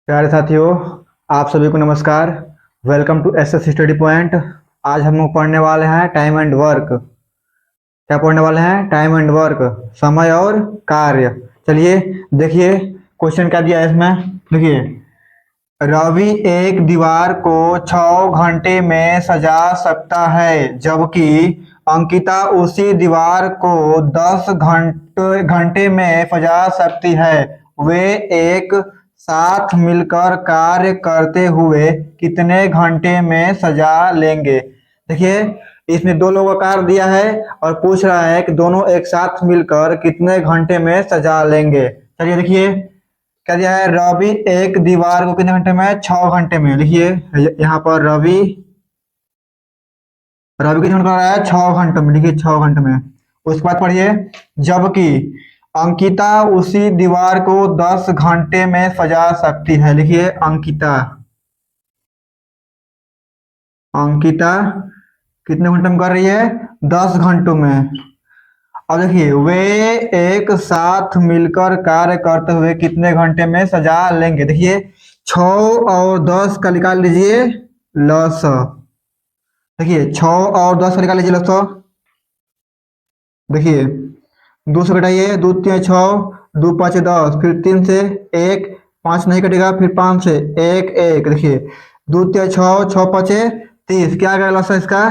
प्यारे साथियों, आप सभी को नमस्कार। Welcome to S S study point. आज हम लोग पढ़ने वाले हैं टाइम एंड वर्क। क्या पढ़ने वाले हैं? टाइम एंड वर्क, समय और कार्य। चलिए देखिए क्वेश्चन क्या दिया है इसमें। देखिए, रवि एक दीवार को 6 घंटे में सजा सकता है, जबकि अंकिता उसी दीवार को 10 घंटे में सजा सकती है। वे एक साथ मिलकर कार्य करते हुए कितने घंटे में सजा लेंगे? देखिए, इसमें दो लोगों का कार्य दिया है और पूछ रहा है कि दोनों एक साथ मिलकर कितने घंटे में सजा लेंगे। चलिए देखिए क्या दिया है। रवि एक दीवार को कितने घंटे में? 6 घंटे में। लिखिए यहाँ पर रवि रवि कितने घंटे कर रहा है? 6 घंटे में। लिखिए 6 घंटे में। उसके बाद पढ़िए, जबकि अंकिता उसी दीवार को 10 घंटे में सजा सकती है। लिखिए अंकिता अंकिता कितने घंटे में कर रही है? 10 घंटों में। अब देखिए, वे एक साथ मिलकर कार्य करते हुए कितने घंटे में सजा लेंगे? देखिए 6 और 10 का निकाल लीजिए लस। देखिए 6 और 10 का निकाल लीजिए लस। देखिए 2 से घटाइए, 2 × 3 = 6, 2 × 5 = 10, फिर 3 से 1, 5 नहीं कटेगा, फिर 5 से 1 1। देखिए 2 × 3 = 6, 6 × 5 = 30। क्या आ गया लस इसका?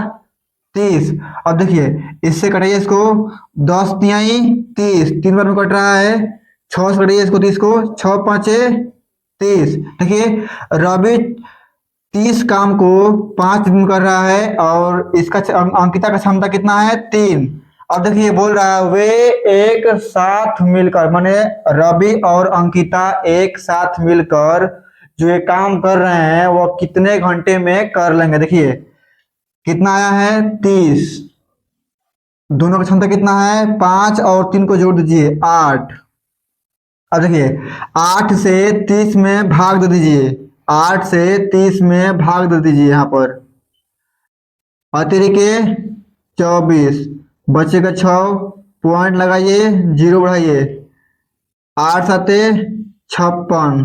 30। अब देखिए इससे कटाइए इसको, 10 × 3 = 30, 3 बार में कट रहा है। 6 से कटाइए इसको 30 को, 6 × 5 = 30। देखिए रवि 30 काम को 5 दिन में कर रहा है और इसका अंकिता का क्षमता कितना है? 3। अब देखिए बोल रहा है वे एक साथ मिलकर, माने रवि और अंकिता एक साथ मिलकर जो ये काम कर रहे हैं वो कितने घंटे में कर लेंगे। देखिए कितना आया है? 30। दोनों का क्षमता कितना है? 5 और 3 को जोड़ दीजिए 8। अब देखिए 8 से 30 में भाग दे दीजिए, 8 से 30 में भाग दे दीजिए। यहाँ पर अतिरिक्त 24 बचेगा 6, पॉइंट लगाइए, 0 बढ़ाइए। 8 × 7 = 56,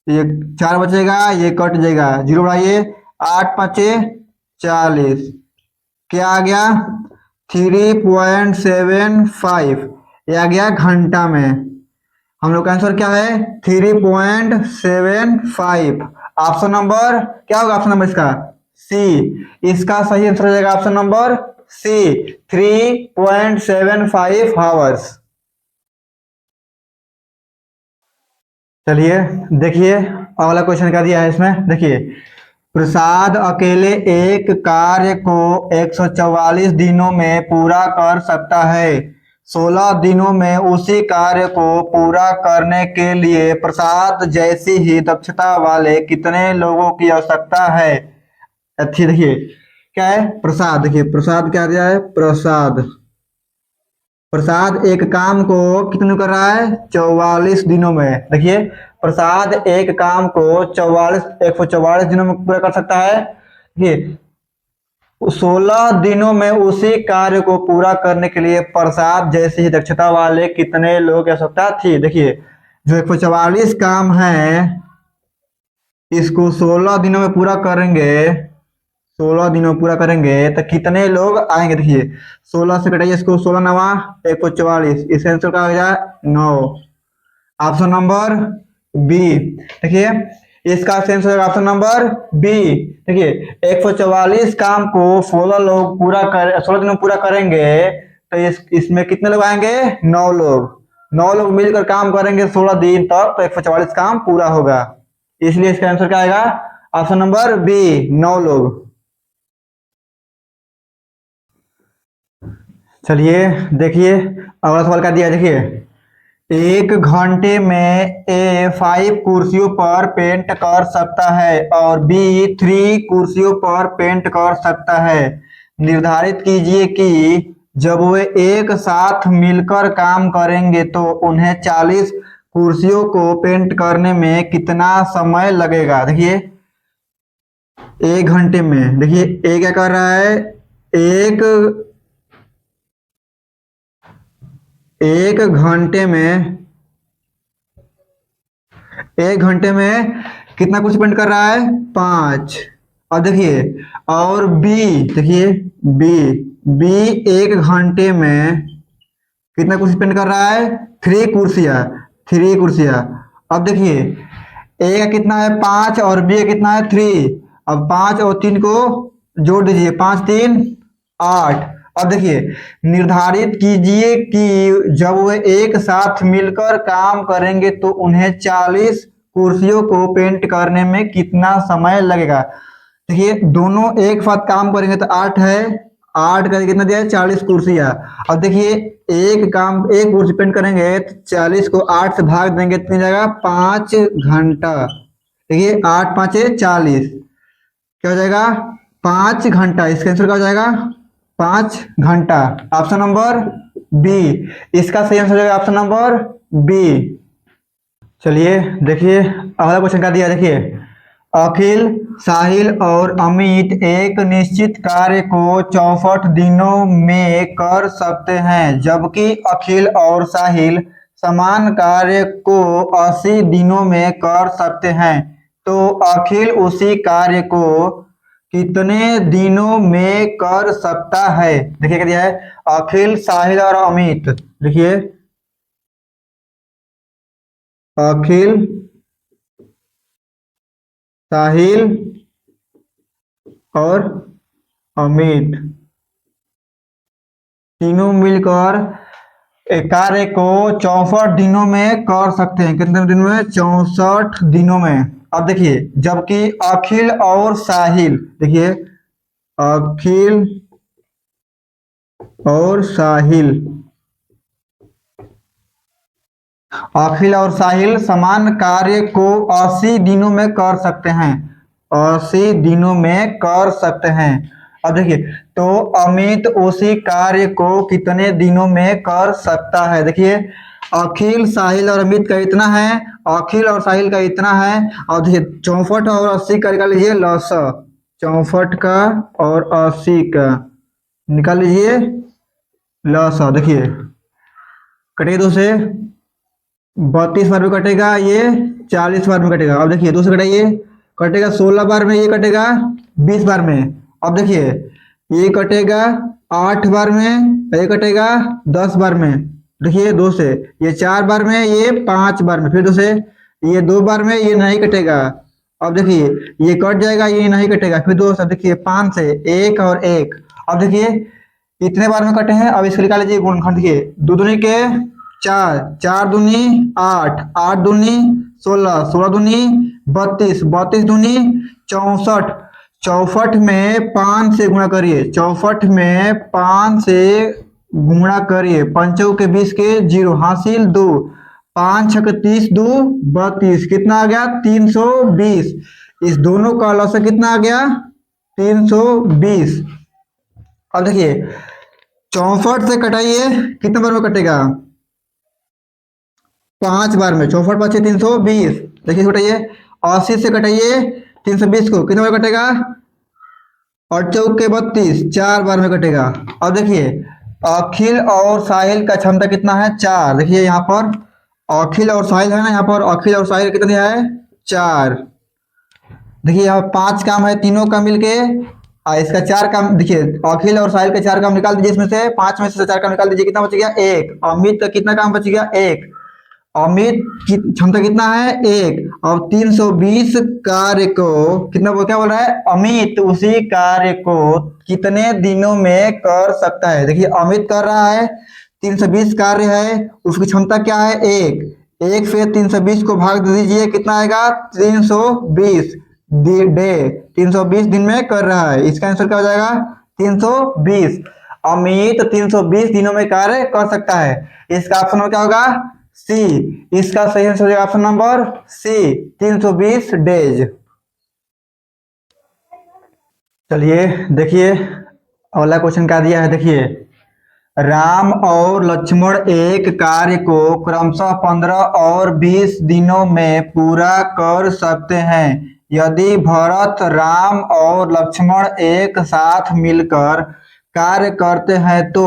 ये 4 बचेगा, ये कट जाएगा, 0 बढ़ाइए। 8 × 5 = 40। क्या आ गया? 3.75। ये आ गया घंटा में। हम लोग का आंसर क्या है? 3.75। ऑप्शन नंबर क्या होगा? ऑप्शन नंबर इसका सी। इसका सही आंसर हो जाएगा ऑप्शन नंबर सी, 3.75 आवर्स। चलिए देखिए अगला क्वेश्चन क्या दिया है इसमें। देखिए, प्रसाद अकेले एक कार्य को 144 दिनों में पूरा कर सकता है। 16 दिनों में उसी कार्य को पूरा करने के लिए प्रसाद जैसी ही दक्षता वाले कितने लोगों की आवश्यकता है? अच्छी देखिए क्या है? प्रसाद। देखिए प्रसाद क्या दिया है? प्रसाद प्रसाद एक काम को कितने कर रहा है? 44 दिनों में। देखिए प्रसाद एक काम को 144 दिनों में पूरा कर सकता है। देखिए 16 दिनों में उसी कार्य को पूरा करने के लिए प्रसाद जैसी ही दक्षता वाले कितने लोगों की आवश्यकता थी? देखिए जो 144 काम है इसको 16 दिनों में पूरा करेंगे, 16 दिनों में पूरा करेंगे तो कितने लोग आएंगे? देखिए 16 से घटाइए इसको, 16 9 144, इसका आंसर क्या हो गया? 9। Option number B. देखिए इसका आंसर होगा ऑप्शन नंबर बी। देखिए 144 काम को 16 दिनों में पूरा करेंगे तो इसमें कितने लोग आएंगे? 9 लोग। 9 लोग मिलकर काम करेंगे 16 दिन तक तो 144 काम पूरा होगा। इसलिए इसका आंसर क्या आएगा? ऑप्शन नंबर बी, 9 लोग। चलिए देखिए अगला सवाल क्या दिया है। देखिए 1 घंटे में ए 5 कुर्सियों पर पेंट कर सकता है और बी 3 कुर्सियों पर पेंट कर सकता है। निर्धारित कीजिए कि जब वे एक साथ मिलकर काम करेंगे तो उन्हें 40 कुर्सियों को पेंट करने में कितना समय लगेगा। देखिए 1 घंटे में। देखिए ए क्या कर रहा है? एक एक घंटे में 1 घंटे में कितना कुछ स्पेंड कर रहा है 5। और देखिए और बी, देखिए बी बी 1 घंटे में कितना कुछ स्पेंड कर रहा है 3 कुर्सियाँ। अब देखिए ए का कितना है 5 और बी का कितना है 3। अब 5 और 3 को जोड़ दीजिए, 5 3 8। अब देखिए निर्धारित कीजिए कि जब वे एक साथ मिलकर काम करेंगे तो उन्हें 40 कुर्सियों को पेंट करने में कितना समय लगेगा। देखिए दोनों एक साथ काम करेंगे तो 8 है, 8 का कितना दिया है 40 कुर्सियाँ। अब देखिए एक कुर्सी पेंट करेंगे तो 40 को 8 से भाग देंगे तो कितनी जाएगा 5 घंटा। देखिए 8 5 40, क्या हो जाएगा 5 घंटा। इसका आंसर क्या हो जाएगा 5 घंटा। ऑप्शन नंबर बी, इसका सही आंसर हो जाएगा ऑप्शन नंबर बी। चलिए देखिए अगला क्वेश्चन क्या दिया है, देखिए अखिल, साहिल और अमित एक निश्चित कार्य को 64 दिनों में कर सकते हैं, जबकि अखिल और साहिल समान कार्य को 80 दिनों में कर सकते हैं। तो अखिल उसी कार्य को कितने दिनों में कर सकता है। देखिए क्या दिया है अखिल, साहिल और अमित। देखिए अखिल, साहिल और अमित तीनों मिलकर एक कार्य को 64 दिनों में कर सकते हैं। कितने दिनों में 64 दिनों में। अब देखिए जबकि अखिल और साहिल, देखिए अखिल और साहिल, अखिल और साहिल समान कार्य को 80 दिनों में कर सकते हैं, 80 दिनों में कर सकते हैं। अब देखिए तो अमित उसी कार्य को कितने दिनों में कर सकता है। देखिए अखिल, साहिल और अमित का इतना है, अखिल और साहिल का इतना है। और देखिए 64 और 80 का निकाल लीजिए लसा, 64 का और 80 का निकाल लीजिए लसा। देखिए कटिए 2 से, 32 बार में कटेगा, ये 40 बार में कटेगा। अब देखिए 2 से कटाइए, कटेगा 16 बार में, ये कटेगा 20 बार में। अब देखिए ये कटेगा 8 बार में, ये कटेगा 10 बार में। देखिए 2 से ये 4 बार में, ये 5 बार में। फिर 2 से ये 2 बार में, ये नहीं कटेगा। अब देखिए ये कट जाएगा, ये नहीं कटेगा। फिर 2 से देखिए 5 से 1 और 1। अब देखिए इतने बार में कटे हैं। अब इसको निकाल लीजिए गुणनखंड। देखिए 2 दूनी के 4, 4 दूनी 8, 8 दूनी 16, 16 दूनी 32, 32 दूनी 64, 64 में 5 से गुणा करिए, 64 में 5 से गुणा करिए, पंचों के 20 के 0 हासिल 2, 5 छक 30 2 32, कितना आ गया 320। इस दोनों का लॉस कितना आ गया 320। अब देखिए 64 से कटाइए, कितने बार में कटेगा 5 बार में। 64 5 320। देखिए कटाइए 80 से कटाइए 320 को, कितने बार कटेगा 8 चौक के 32, 4 बार में कटेगा। अब देखिए अखिल और साहिल का क्षमता कितना है 4। देखिए यहाँ पर अखिल और साहिल है ना, यहाँ पर अखिल और साहिल कितना दिया है 4। देखिए यहाँ 5 काम है तीनों का मिलके, इसका 4 काम। देखिए अखिल और साहिल के 4 काम निकाल दीजिए, इसमें से 5 में से 4 काम निकाल दीजिए, कितना बच गया 1। अमित का कितना काम बच गया 1। अमित की क्षमता कितना है 1। और 320 कार्य को कितना क्या बोल रहा है अमित उसी कार्य को कितने दिनों में कर सकता है। देखिए अमित कर रहा है 320 कार्य है, उसकी क्षमता क्या है 1। 1 से 320 को भाग दे दीजिए, कितना आएगा 320 डे, 320 दिन में कर रहा है। इसका आंसर क्या हो जाएगा 320। अमित 320 दिनों में कार्य कर सकता है। इसका ऑप्शन क्या होगा सी। इसका सही आंसर हो जाएगा ऑप्शन नंबर सी 320 डेज। चलिए देखिए अगला क्वेश्चन क्या दिया है। देखिए राम और लक्ष्मण एक कार्य को क्रमशः 15 और 20 दिनों में पूरा कर सकते हैं। यदि भरत, राम और लक्ष्मण एक साथ मिलकर कार्य करते हैं तो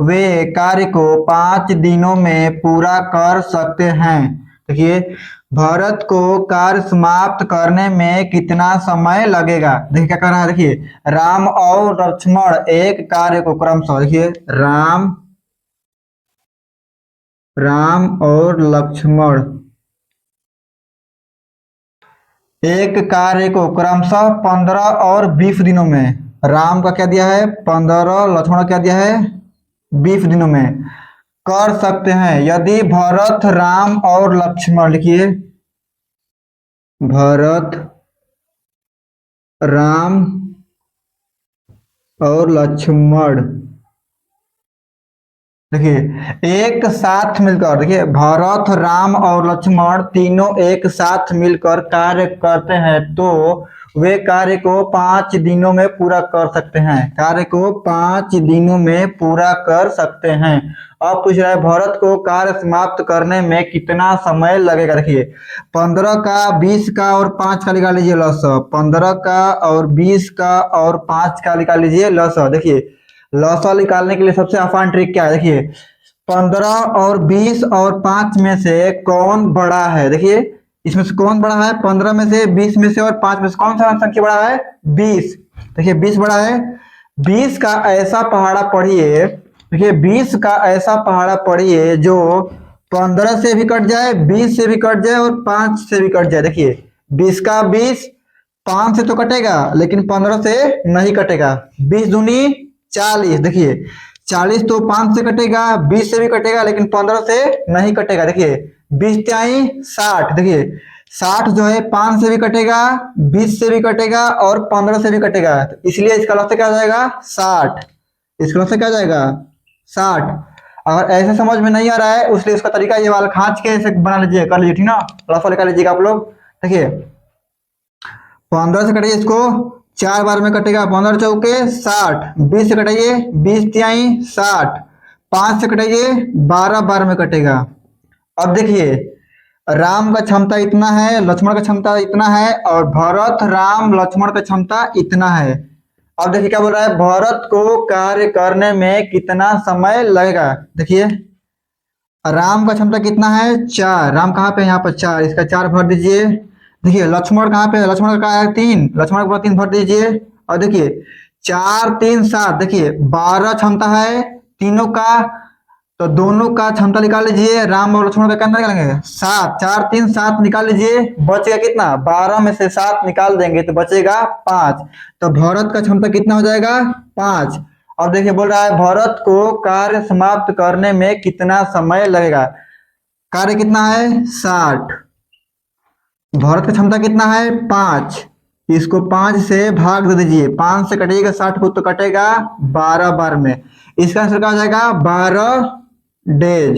वे कार्य को 5 दिनों में पूरा कर सकते हैं। देखिए, भरत को कार्य समाप्त करने में कितना समय लगेगा। देखिए क्या कर रहा है, देखिए राम और लक्ष्मण एक कार्य को क्रमशः, देखिए राम और लक्ष्मण एक कार्य को क्रमशः 15 और 20 दिनों में, राम का क्या दिया है 15, लक्ष्मण का क्या दिया है 20 दिनों में कर सकते हैं यदि भरत राम और लक्ष्मण, लिखिए भरत राम और लक्ष्मण, देखिए एक साथ मिलकर, देखिए भरत राम और लक्ष्मण तीनों एक साथ मिलकर कार्य करते हैं तो वे कार्य को 5 दिनों में पूरा कर सकते हैं, कार्य को 5 दिनों में पूरा कर सकते हैं। अब पूछ रहा है भरत को कार्य समाप्त करने में कितना समय लगेगा। देखिए 15 का 20 का और 5 का निकाल लीजिए लसा, 15 का और 20 का और 5 का निकाल लीजिए लसा। देखिए लसा निकालने के लिए सबसे आसान ट्रिक क्या है, देखिए 15 और 20 और 5 में से कौन बड़ा है। देखिए इसमें से कौन बड़ा है, 15 में से, 20 में से और 5 में से कौन सा संख्या बड़ा है 20। देखिए 20 बड़ा है। 20 का ऐसा पहाड़ा पढ़िए, देखिए 20 का ऐसा पहाड़ा पढ़िए जो 15 से भी कट जाए, 20 से भी कट जाए और 5 से भी कट जाए। देखिए 20 का 20 5 से तो कटेगा लेकिन 15 से नहीं कटेगा। 20 दूनी 40, देखिए 40 तो 5 से कटेगा, 20 से भी कटेगा लेकिन 15 से नहीं कटेगा। देखिए 20 त्याई 60, देखिए 60 जो है 5 से भी कटेगा, 20 से भी कटेगा और 15 से भी कटेगा, तो इसलिए इसका लक्ष्य क्या हो जाएगा 60। इसका लक्ष्य क्या हो जाएगा 60। अगर ऐसे समझ में नहीं आ रहा है उसलिए इसका तरीका ये वाला खांच के ऐसे बना लीजिए, कर लीजिए, ठीक ना, लक्ष्य निकाल लीजिएगा आप लोग। देखिए 15 से कटिए इसको 4 बार में कटेगा, 15 चौके 60, 20 से कटाइए 20 तिहाई 60, 5 से कटाइए 12 बार में कटेगा। अब देखिए राम का क्षमता इतना है, लक्ष्मण का क्षमता इतना है और भरत राम लक्ष्मण का क्षमता इतना है। अब देखिए क्या बोल रहा है, भरत को कार्य करने में कितना समय लगेगा। देखिए राम का क्षमता कितना है 4, राम कहाँ पे यहाँ पर 4, इसका 4 भर दीजिए। देखिए लक्ष्मण कहाँ पे, लक्ष्मण का है 3, लक्ष्मण का 3 भर दीजिए। और देखिए 4 3 7, देखिए 12 क्षमता है तीनों का, तो दोनों का क्षमता निकाल लीजिए, राम और लक्ष्मण का कितना निकालेंगे 7, 4 3 7 निकाल लीजिए, बचेगा कितना 12 में से 7 निकाल देंगे तो बचेगा 5, तो भरत का क्षमता कितना हो जाएगा 5। अब देखिए बोल रहा है भरत को कार्य समाप्त करने में कितना समय लगेगा। कार्य कितना है 60, भरत की क्षमता कितना है 5, इसको 5 से भाग दे दीजिए, 5 से कटिएगा 60 को तो कटेगा 12 बार में, इसका आंसर क्या हो जाएगा 12 डेज।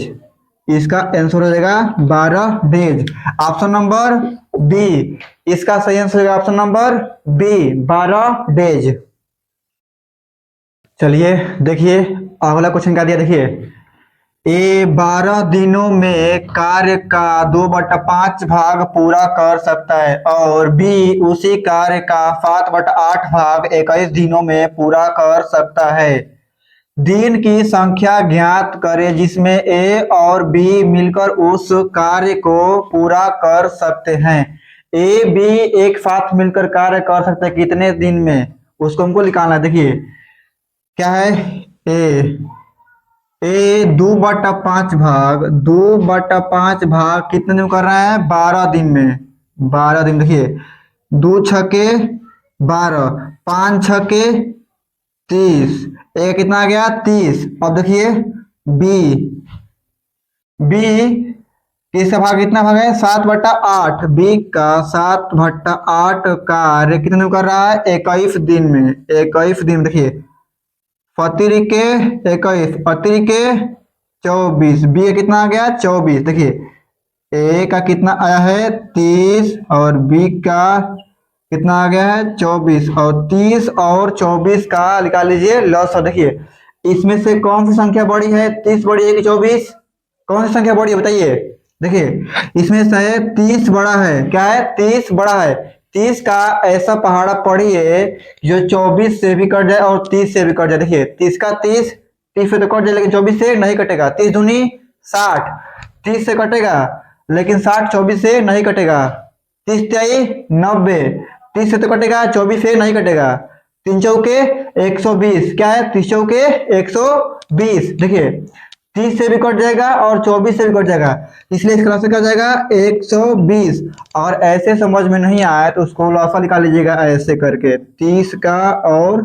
इसका आंसर हो जाएगा 12 डेज। ऑप्शन नंबर बी इसका सही आंसर होगा, ऑप्शन नंबर बी 12 डेज। चलिए देखिए अगला क्वेश्चन क्या दिया, देखिए ए 12 दिनों में कार्य का 2/5 भाग पूरा कर सकता है और बी उसी कार्य का 7/8 भाग 21 दिनों में पूरा कर सकता है। दिन की संख्या ज्ञात करें जिसमें ए और बी मिलकर उस कार्य को पूरा कर सकते हैं। ए बी एक साथ मिलकर कार्य कर सकते हैं कितने दिन में, उसको हमको निकालना है। देखिए क्या है ए 2/5 भाग, 2/5 भाग कितने दिन कर रहा है 12 दिन में, 12 दिन। देखिए 2 छके 12, 5 छके 30, एक कितना आ गया 30। अब देखिए बी, बी किसका भाग कितना भाग है 7/8, बी का 7/8 कार्य कितने दिन कर रहा है 21 दिन में, 21 दिन। देखिए फतिरिके 21, फतिरिके 24, बी का कितना आ गया 24। देखिए ए का कितना आया है 30 और बी का कितना आ गया है 24, और 30 और 24 का निकाल लीजिए लॉस। देखिए इसमें से कौन सी संख्या बड़ी है, 30 बड़ी है कि 24, कौन सी संख्या बड़ी है बताइए। देखिए इसमें से 30 बड़ा है, क्या है 30 बड़ा है। 30 का ऐसा पहाड़ा पढ़िए जो 24 से भी कट जाए और 30 से भी कट जाए। देखिए 30 का 30, 30 से तो कट जाए लेकिन 24 से नहीं कटेगा, 30 दूनी 60, 30 से कटेगा लेकिन 60 24 से नहीं कटेगा। 30 तिहाई 90, 30 से तो कटेगा, 24 से नहीं कटेगा। 3 चौके 120, क्या है 30 चौके 120। देखिए 30 से भी कट जाएगा और 24 से भी कट जाएगा, इसलिए इसका लॉसा क्या हो जाएगा 120। और ऐसे समझ में नहीं आया तो उसको लॉसा निकाल लीजिएगा ऐसे करके, 30 का और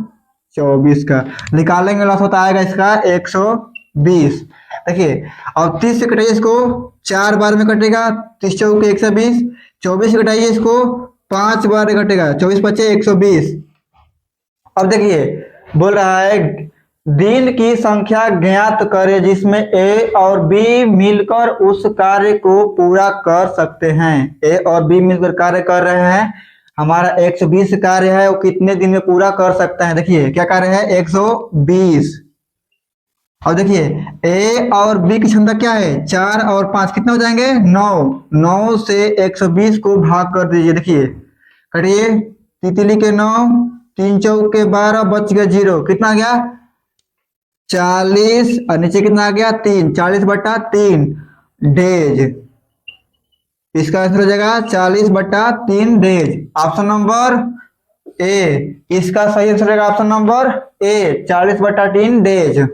24 का निकालेंगे, लॉस होता आएगा इसका 120। देखिए और 30 से कटाइए इसको 4 बार में कटेगा, 30 चौके 120, 24 से कटाइए इसको 5 बार में कटेगा, 24 पचे 120। अब देखिए बोल रहा है दिन की संख्या ज्ञात करें जिसमें ए और बी मिलकर उस कार्य को पूरा कर सकते हैं। ए और बी मिलकर कार्य कर रहे हैं, हमारा 120 कार्य है, वो कितने दिन में पूरा कर सकता है। देखिए क्या कार्य है 120। और देखिए ए और बी की क्षमता क्या है 4 और 5 कितने हो जाएंगे 9। 9 से 120 को भाग कर दीजिए। देखिए करिए, तितली के 9, 3 चौके 12, बच गया 0, कितना आ गया 40। और नीचे कितना आ गया 3, 40/3 डेज। इसका आंसर हो जाएगा 40/3 डेज। ऑप्शन नंबर ए इसका सही आंसर रहेगा, ऑप्शन नंबर ए 40/3 डेज।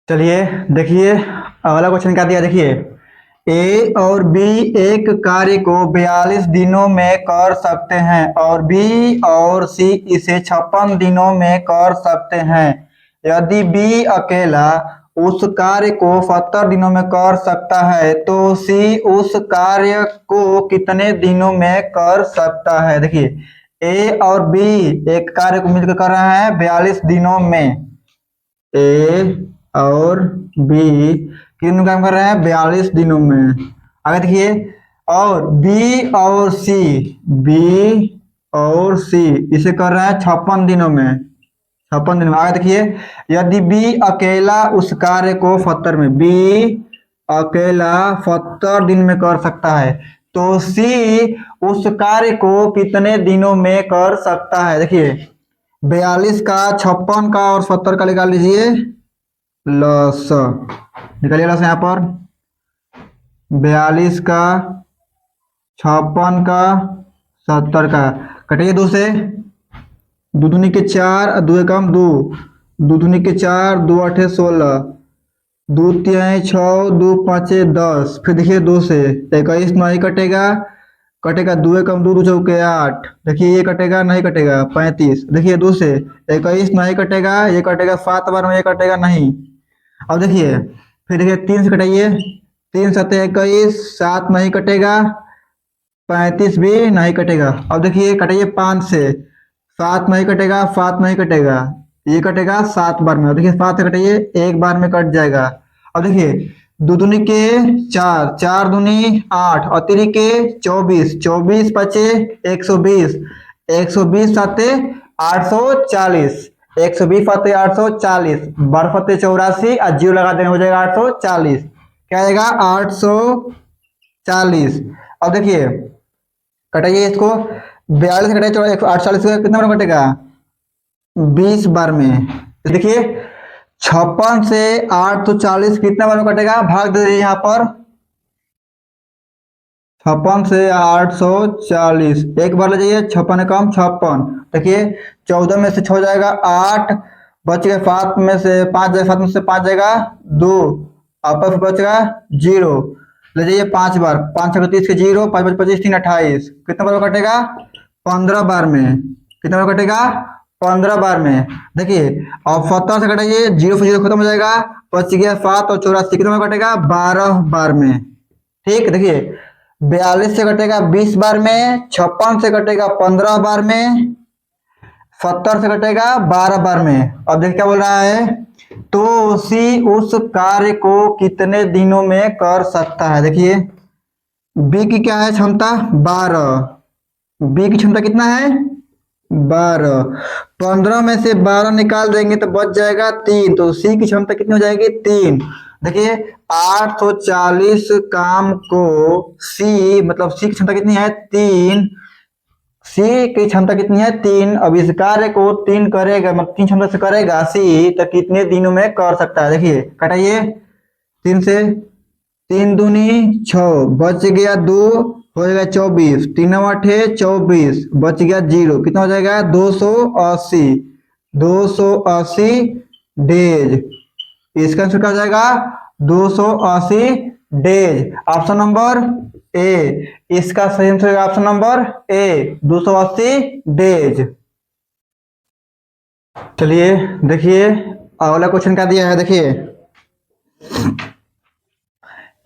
चलिए देखिए अगला क्वेश्चन क्या दिया। देखिए ए और बी एक कार्य को 42 दिनों में कर सकते हैं और बी और सी इसे 56 दिनों में कर सकते हैं। यदि बी अकेला उस कार्य को 70 दिनों में कर सकता है तो सी उस कार्य को कितने दिनों में कर सकता है। देखिए ए और बी एक कार्य को मिलकर कर रहा है 42 दिनों में। ए और बी कितने काम कर रहे हैं 42 दिनों में। आगे देखिए और बी और सी इसे कर रहे हैं 56 दिनों में, 56 दिन में। आगे देखिए यदि बी अकेला उस कार्य को 70 में, बी अकेला 70 दिन में कर सकता है तो सी उस कार्य को कितने दिनों में कर सकता है। देखिए 42 का 56 का और 70 का निकाल लीजिए, लस निकालिए लस यहाँ पर 42 का 56 का 70 का कटिए 2 से, 2 दूनी के 4 और 2 कम 2, 2 दूनी के 4, 2 8 16, 2 3 6, 2 5 10। फिर देखिए 2 से 21 नहीं कटेगा, कटेगा 2 कम 2, 2 चौके 8। देखिए ये कटेगा नहीं कटेगा 35। देखिए 2 से 21 नहीं कटेगा, ये कटेगा 7 बार में, ये कटेगा नहीं। अब देखिए फिर देखिए 3 से कटाइए, 3 7 21, 7 नहीं कटेगा, 35 भी नहीं कटेगा। अब देखिए कटाइए 5 से, 7 नहीं कटेगा, 7 नहीं कटेगा, ये कटेगा 7 बार में। अब देखिए 7 से कटाइए 1 बार में कट जाएगा। अब देखिए 2 दूनी के 4, 4 दूनी 8 और 3 के 24, 24 पचे 120, 120 साते 840, 120 फते 840, 12 फते 84 और 0 लगा देंगे हो जाएगा 840। क्या आएगा 840। अब देखिए कटाइए इसको, 42 कटाइए 840 कितना बार कटेगा 20 बार में। तो देखिए 56 से 840 कितना बार में कटेगा, भाग दे दीजिए यहाँ पर 56 से 840, एक बार ले जाइए 56 कम 56। देखिए 14 में से 6 जाएगा 8, बच गए 7 में से 5 जाएगा, 7 में से 5 जाएगा 2, आपस में बचेगा 0, ले जाइए 5 बार, 5 6 30 के 0, 5 5 25 3 28, कितना बार कटेगा 15 बार में। कितना बार कटेगा 15 बार में। देखिए अब 70 से कटाइए, 0 से 0 खत्म हो जाएगा, बच गया 7 और 84, कितना बार कटेगा 12 बार में। ठीक देखिए 42 से कटेगा 20 बार में, 56 से कटेगा 15 बार में, 70 से कटेगा 12 बार में। अब देखिए क्या बोल रहा है, तो सी उस कार्य को कितने दिनों में कर सकता है। देखिए बी की क्या है क्षमता 12, बी की क्षमता कितना है 12, 15 में से 12 निकाल देंगे तो बच जाएगा 3, तो सी की क्षमता कितनी हो जाएगी 3। देखिए 840 काम को सी मतलब सी की क्षमता कितनी है 3, सी की क्षमता कितनी है 3। अब इस कार्य को 3 करेगा मतलब 3 क्षमता से करेगा सी तो कितने दिनों में कर सकता है। देखिए कटाइए 3 से, तीन दूनी 6, बच गया 2, हो जाएगा 24, 3 8 24, बच गया 0, कितना हो जाएगा 280, 280 डेज। इसका आंसर क्या हो जाएगा 280 डेज। ऑप्शन नंबर ए, इसका सही आंसर है ऑप्शन नंबर ए 280 डेज। चलिए देखिए अगला क्वेश्चन क्या दिया है, देखिए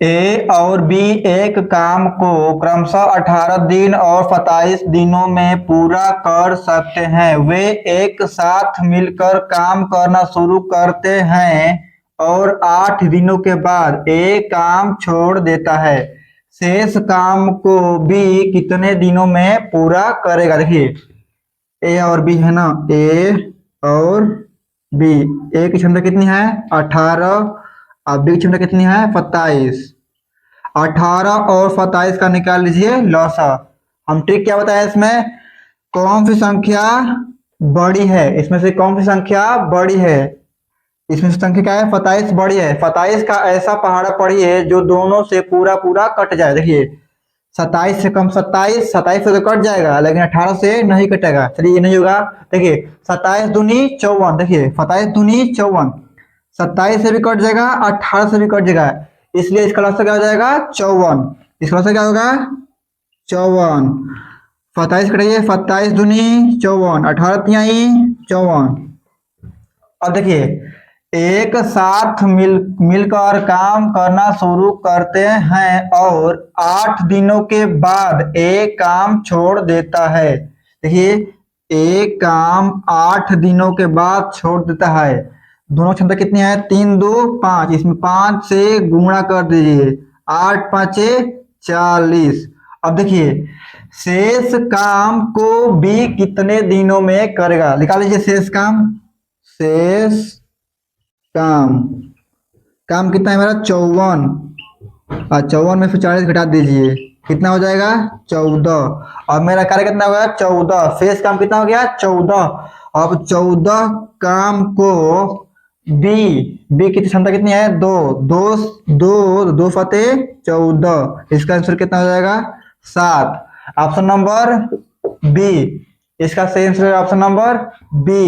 ए और बी एक काम को क्रमशः 18 दिन और 27 दिनों में पूरा कर सकते हैं। वे एक साथ मिलकर काम करना शुरू करते हैं और 8 दिनों के बाद ए काम छोड़ देता है। शेष काम को बी कितने दिनों में पूरा करेगा। देखिए ए और बी है ना, ए और बी, ए की क्षमता कितनी है 18 और बी की क्षमता कितनी है 27। 18 और 27 का निकाल लीजिए लॉसा। हम ट्रिक क्या बताया इसमें, कौन सी संख्या बड़ी है, इसमें से कौन सी संख्या बड़ी है, इसमें से संख्या क्या है 27 बड़ी है। 27 का ऐसा पहाड़ा पढ़िए जो दोनों से पूरा पूरा कट जाए। देखिए 27 से कम 27, 27 से तो कट जाएगा लेकिन 18 से नहीं कटेगा। चलिए ये नहीं होगा। देखिए 27 दूनी 54, देखिए 27 दूनी 54, 27 से भी कट जाएगा 18 से भी कट जाएगा, इसलिए इसका लॉस क्या हो जाएगा 54। इसका लॉस क्या होगा 54। 27 कटाइए, 27 दूनी 54, 18 तिहाई 54। अब देखिए एक साथ मिलकर काम करना शुरू करते हैं और 8 दिनों के बाद एक काम छोड़ देता है। देखिए एक काम 8 दिनों के बाद छोड़ देता है। दोनों क्षमता कितनी है 3 2 5, इसमें 5 से गुणा कर दीजिए, 8 5 40। अब देखिए शेष काम को बी कितने दिनों में करेगा, निकाल लीजिए शेष काम। शेष काम, काम कितना है मेरा 54, और 54 में से 40 घटा दीजिए, कितना हो जाएगा 14। और मेरा कार्य कितना हो गया 14, शेष काम कितना हो गया 14। अब 14 काम को बी की क्षमता कितनी है 2 2 2 2 फते 14, इसका आंसर कितना हो जाएगा 7। ऑप्शन नंबर बी, इसका सही आंसर है ऑप्शन नंबर बी।